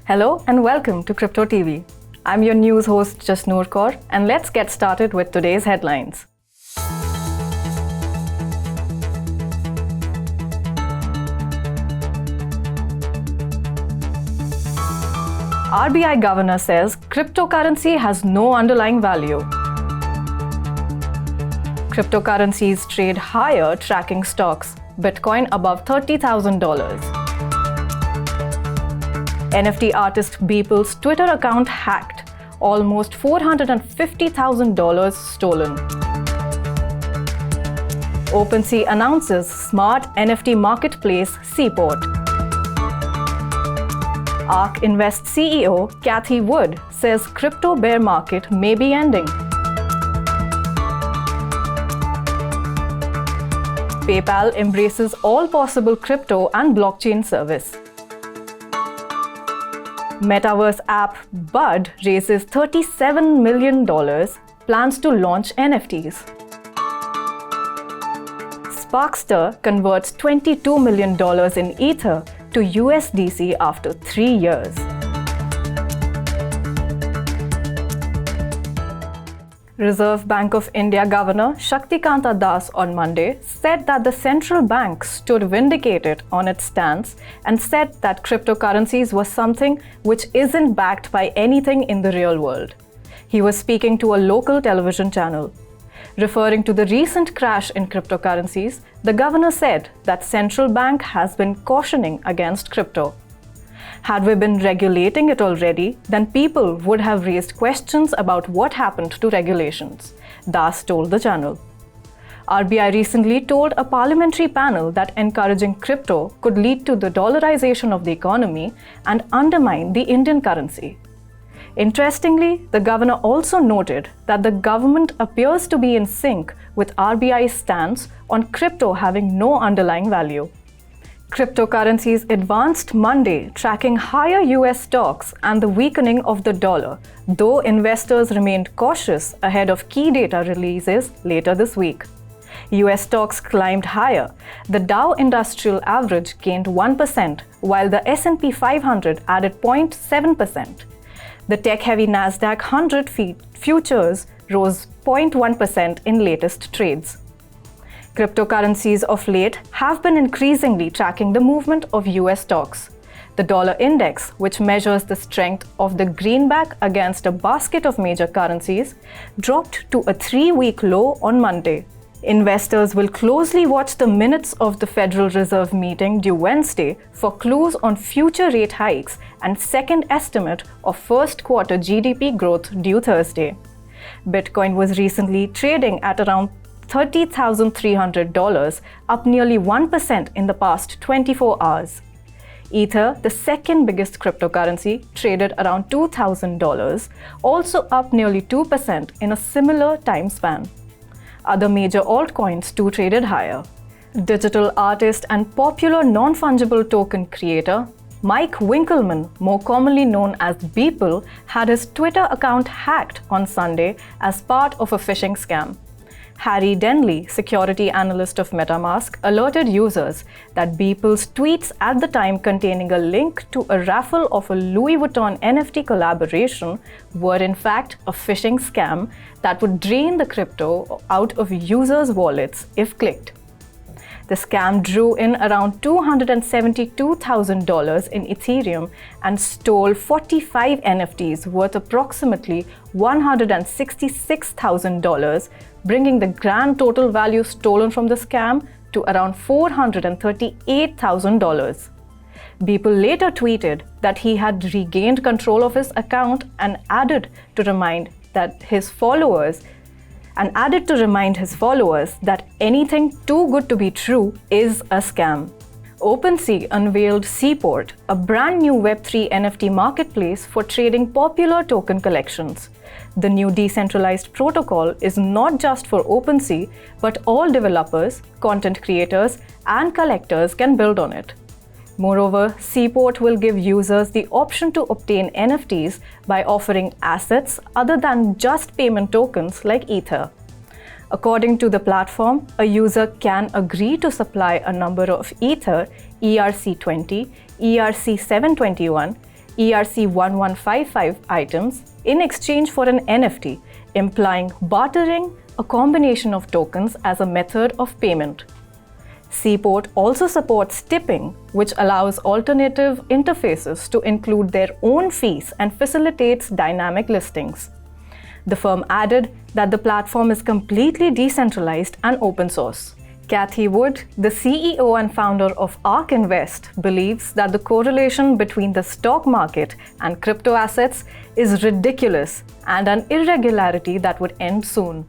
Hello and welcome to Crypto TV. I'm your news host Jasnoor Kaur, and let's get started with today's headlines. RBI governor says cryptocurrency has no underlying value. Cryptocurrencies trade higher tracking stocks. Bitcoin above $30,000. NFT artist Beeple's Twitter account hacked. Almost $450,000 stolen. OpenSea announces smart NFT marketplace Seaport. ARK Invest CEO Cathie says crypto bear market may be ending. PayPal embraces all possible crypto and blockchain service. Metaverse app Bud raises $37 million, plans to launch NFTs. Sparkster converts $22 million in Ether to USDC after 3 years. Reserve Bank of India Governor Shaktikanta Das on Monday said that the central bank stood vindicated on its stance and said that cryptocurrencies was something which isn't backed by anything in the real world. He was speaking to a local television channel. Referring to the recent crash in cryptocurrencies, the governor said that central bank has been cautioning against crypto. Had we been regulating it already, then people would have raised questions about what happened to regulations, Das told the channel. RBI recently told a parliamentary panel that encouraging crypto could lead to the dollarization of the economy and undermine the Indian currency. Interestingly, the governor also noted that the government appears to be in sync with RBI's stance on crypto having no underlying value. Cryptocurrencies advanced Monday, tracking higher US stocks and the weakening of the dollar, though investors remained cautious ahead of key data releases later this week. US stocks climbed higher. The Dow Industrial Average gained 1%, while the S&P 500 added 0.7%. The tech-heavy Nasdaq 100 futures rose 0.1% in latest trades. Cryptocurrencies of late have been increasingly tracking the movement of US stocks. The dollar index, which measures the strength of the greenback against a basket of major currencies, dropped to a 3-week low on Monday. Investors will closely watch the minutes of the Federal Reserve meeting due Wednesday for clues on future rate hikes and second estimate of first quarter GDP growth due Thursday. Bitcoin was recently trading at around $30,300, up nearly 1% in the past 24 hours. Ether, the second biggest cryptocurrency, traded around $2,000, also up nearly 2% in a similar time span. Other major altcoins too traded higher. Digital artist and popular non-fungible token creator Mike Winkleman, more commonly known as Beeple, had his Twitter account hacked on Sunday as part of a phishing scam. Harry Denley, security analyst of MetaMask, alerted users that Beeple's tweets at the time containing a link to a raffle of a Louis Vuitton NFT collaboration were in fact a phishing scam that would drain the crypto out of users' wallets if clicked. The scam drew in around $272,000 in Ethereum and stole 45 NFTs worth approximately $166,000, bringing the grand total value stolen from the scam to around $438,000. Beeple later tweeted that he had regained control of his account and added to remind his followers that anything too good to be true is a scam. OpenSea unveiled Seaport, a brand new Web3 NFT marketplace for trading popular token collections. The new decentralized protocol is not just for OpenSea, but all developers, content creators, and collectors can build on it. Moreover, Seaport will give users the option to obtain NFTs by offering assets other than just payment tokens like Ether. According to the platform, a user can agree to supply a number of Ether, ERC20, ERC721, ERC1155 items in exchange for an NFT, implying bartering a combination of tokens as a method of payment. Seaport also supports tipping, which allows alternative interfaces to include their own fees and facilitates dynamic listings. The firm added that the platform is completely decentralized and open source. Cathie Wood, the CEO and founder of ARK Invest, believes that the correlation between the stock market and crypto assets is ridiculous and an irregularity that would end soon.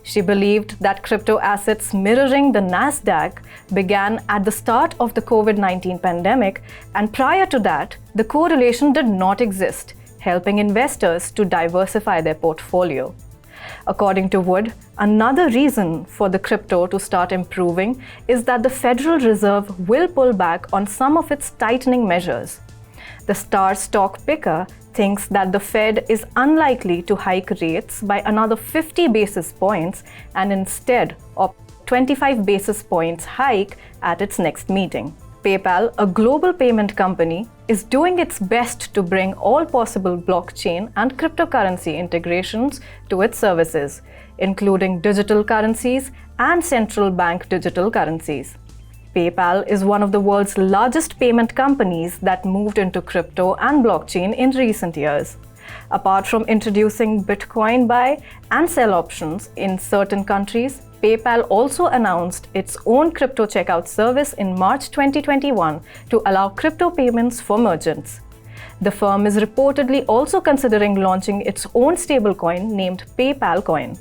She believed that crypto assets mirroring the Nasdaq began at the start of the COVID-19 pandemic, and prior to that, the correlation did not exist, helping investors to diversify their portfolio. According to Wood, another reason for the crypto to start improving is that the Federal Reserve will pull back on some of its tightening measures. The Star Stock Picker thinks that the Fed is unlikely to hike rates by another 50 basis points and instead opt 25 basis points hike at its next meeting. PayPal, a global payment company, is doing its best to bring all possible blockchain and cryptocurrency integrations to its services, including digital currencies and central bank digital currencies. PayPal is one of the world's largest payment companies that moved into crypto and blockchain in recent years. Apart from introducing Bitcoin buy and sell options in certain countries, PayPal also announced its own crypto checkout service in March 2021 to allow crypto payments for merchants. The firm is reportedly also considering launching its own stablecoin named PayPal Coin.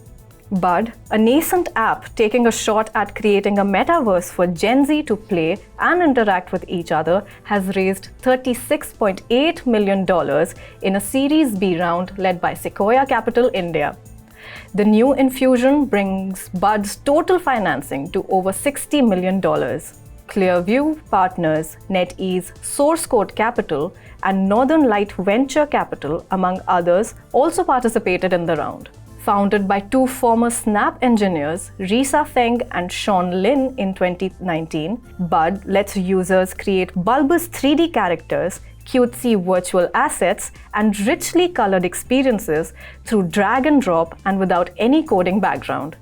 Bud, a nascent app taking a shot at creating a metaverse for Gen Z to play and interact with each other, has raised $36.8 million in a Series B round led by Sequoia Capital India. The new infusion brings Bud's total financing to over $60 million. Clearview Partners, NetEase, Source Code Capital, and Northern Light Venture Capital, among others, also participated in the round. Founded by two former Snap engineers, Risa Feng and Sean Lin in 2019, Bud lets users create bulbous 3D characters, cutesy virtual assets, and richly colored experiences through drag and drop and without any coding background.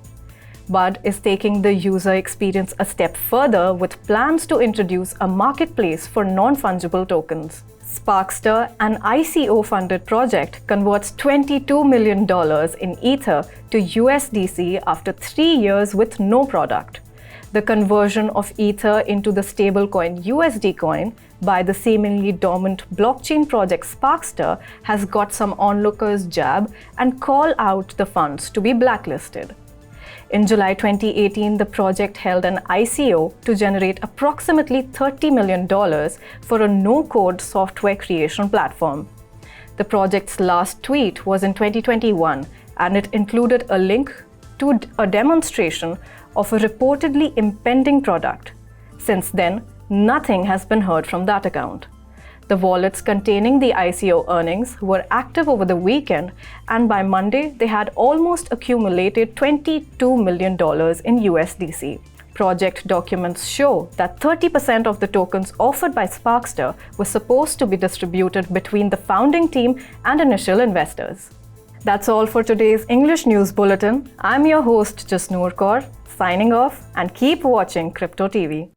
Bud is taking the user experience a step further with plans to introduce a marketplace for non-fungible tokens. Sparkster, an ICO-funded project, converts $22 million in Ether to USDC after 3 years with no product. The conversion of Ether into the stablecoin USDCoin by the seemingly dormant blockchain project Sparkster has got some onlookers jab and call out the funds to be blacklisted. In July 2018, the project held an ICO to generate approximately $30 million for a no-code software creation platform. The project's last tweet was in 2021, and it included a link to a demonstration of a reportedly impending product. Since then, nothing has been heard from that account. The wallets containing the ICO earnings were active over the weekend, and by Monday, they had almost accumulated $22 million in USDC. Project documents show that 30% of the tokens offered by Sparkster were supposed to be distributed between the founding team and initial investors. That's all for today's English News Bulletin. I'm your host, Jasnoor Kaur, signing off, and keep watching Crypto TV.